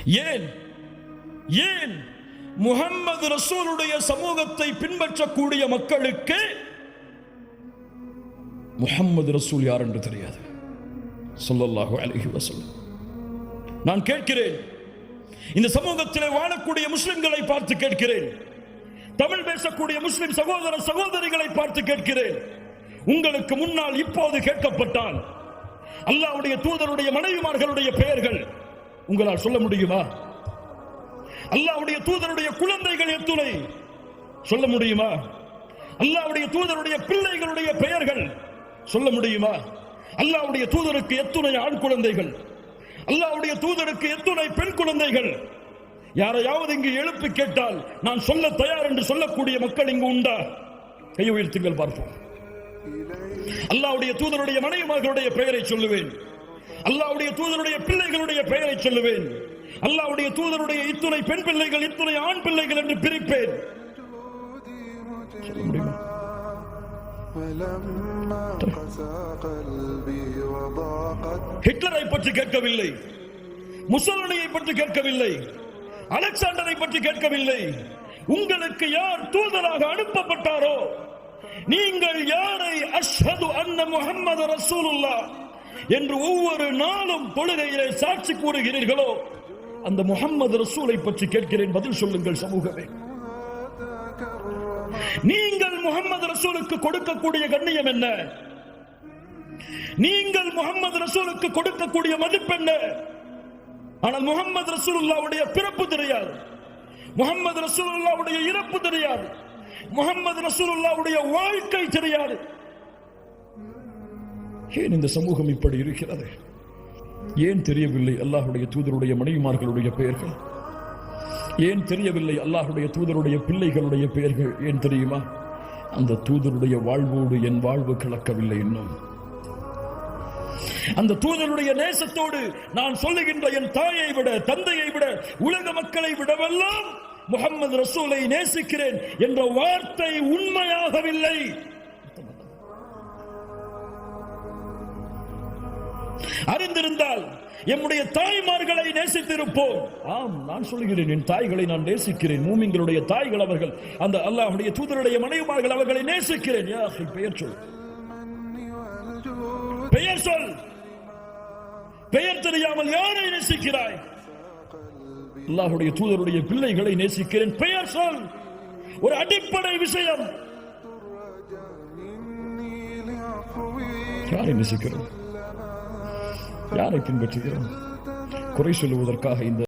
ஏன் ஏன் முஹம்மது ரசூலுடைய சமூகத்தை பின்பற்றக்கூடிய மக்களுக்கு முஹம்மது ரசூல் யார் என்று தெரியாது. ஸல்லல்லாஹு அலைஹி வஸல்லம். நான் கேட்கிறேன், இந்த சமூகத்திலே வாழக்கூடிய முஸ்லிம்களை பார்த்து கேட்கிறேன், தமிழ் பேசக்கூடிய முஸ்லிம் சகோதர சகோதரிகளை பார்த்து கேட்கிறேன், உங்களுக்கு முன்னால் இப்போது கேட்கப்பட்டால் அல்லாஹ்வுடைய தூதருடைய மனைவிமார்களுடைய பெயர்கள் உங்களால் சொல்ல முடியுமா? அல்லாஹ்வுடைய தூதருடைய குழந்தைகள் எத்துணை சொல்ல முடியுமா? அல்லாஹ்வுடைய தூதருடைய பிள்ளைகளுடைய பெயர்கள் சொல்ல முடியுமா? அல்லாஹ்வுடைய தூதருக்கு எத்துணை ஆண் குழந்தைகள், அல்லாஹ்வுடைய தூதருக்கு எத்துணை பெண் குழந்தைகள்? யாரையாவது இங்கு எழுப்பி கேட்டால் நான் சொல்ல தயார் என்று சொல்லக்கூடிய மக்கள் இங்கு உண்டா? கை உயர்த்துங்கள் பார்ப்போம். அல்லாஹ்வுடைய தூதருடைய மனைவிமார்களுடைய பெயரை சொல்லுவேன், அல்லாஹ்வுடைய தூதருடைய பிள்ளைகளுடைய பெயரை சொல்லுவேன், அல்லாஹ்வுடைய தூதருடைய இத்துணை பெண் பிள்ளைகள் இத்துணை ஆண் பிள்ளைகள் என்று பிரிப்பேன். ஹிட்லரை பற்றி கேட்கவில்லை, முசோலினியை பற்றி கேட்கவில்லை, அலெக்சாண்டரை பற்றி கேட்கவில்லை. உங்களுக்கு யார் தூதராக அனுப்பப்பட்டாரோ, நீங்கள் யாரை அஷ்ஹது அன்ன முஹம்மது ரசூலுல்லாஹ் என்று ஒவ்வொரு நாளும் தொழுகையிலே சாட்சி கூறுகிறீர்களோ, அந்த முஹம்மது ரசூலை பற்றி கேட்கிறேன், பதில் சொல்லுங்கள் சமூகமே. நீங்கள் முஹம்மது ரசூலுக்கு கொடுக்கக்கூடிய கண்ணியம் என்ன? நீங்கள் முஹம்மது ரசூலுக்கு கொடுக்கக்கூடிய மதிப்பு என்ன? ஆனால் முஹம்மது ரசூலுல்லாஹ்வுடைய பிறப்பு தெரியாது, முஹம்மது ரசூலுல்லாஹ்வுடைய இறப்பு தெரியாது, முஹம்மது ரசூலுல்லாஹ்வுடைய வாழ்க்கை தெரியாது. ஏன் இந்த சமூகம் இப்படி இருக்கிறது? ஏன் தெரியவில்லை அல்லாஹ்வுடைய தூதருடைய மனைவிமார்களுடைய பெயர்கள்? ஏன் தெரியவில்லை அல்லாஹ்வுடைய தூதருடைய பிள்ளைகளுடைய பெயர்கள்? ஏன் தெரியுமா? அந்த தூதருடைய வாழ்வோடு என் வாழ்வு கலக்கவில்லை இன்னும். அந்த தூதருடைய நேசத்தோடு நான் சொல்லுகின்ற என் தாயை விட, தந்தையை விட, உலக மக்களை விடவெல்லாம் முஹம்மது ரசூலை நேசிக்கிறேன் என்ற வார்த்தை உண்மையாகவில்லை. அறிந்திருந்தால் எம்முடைய தாய்மார்களை நேசித்திருப்போம். ஆம், நான் சொல்கிறேன், என் தாய்களை நான் நேசிக்கிறேன். மூமின்களுடைய தாய்கள் அவர்கள், அந்த அல்லாஹ்வுடைய தூதருடைய மனைவிமார்கள் அவர்களை நேசிக்கிறேன். யா அஹி, பெயர் சொல், பெயர் சொல். பெயர் தெரியாமல் யாரை நேசிக்கிறாய்? அல்லாஹ்வுடைய தூதருடைய பிள்ளைகளை நேசிக்கிறேன், பெயர் சொல். ஒரு அடிப்படை விஷயம். யாரை நேசிக்கிறோம்? யாரை பின்பற்றுகிறோம்? குறை சொல்லுவதற்காக இந்த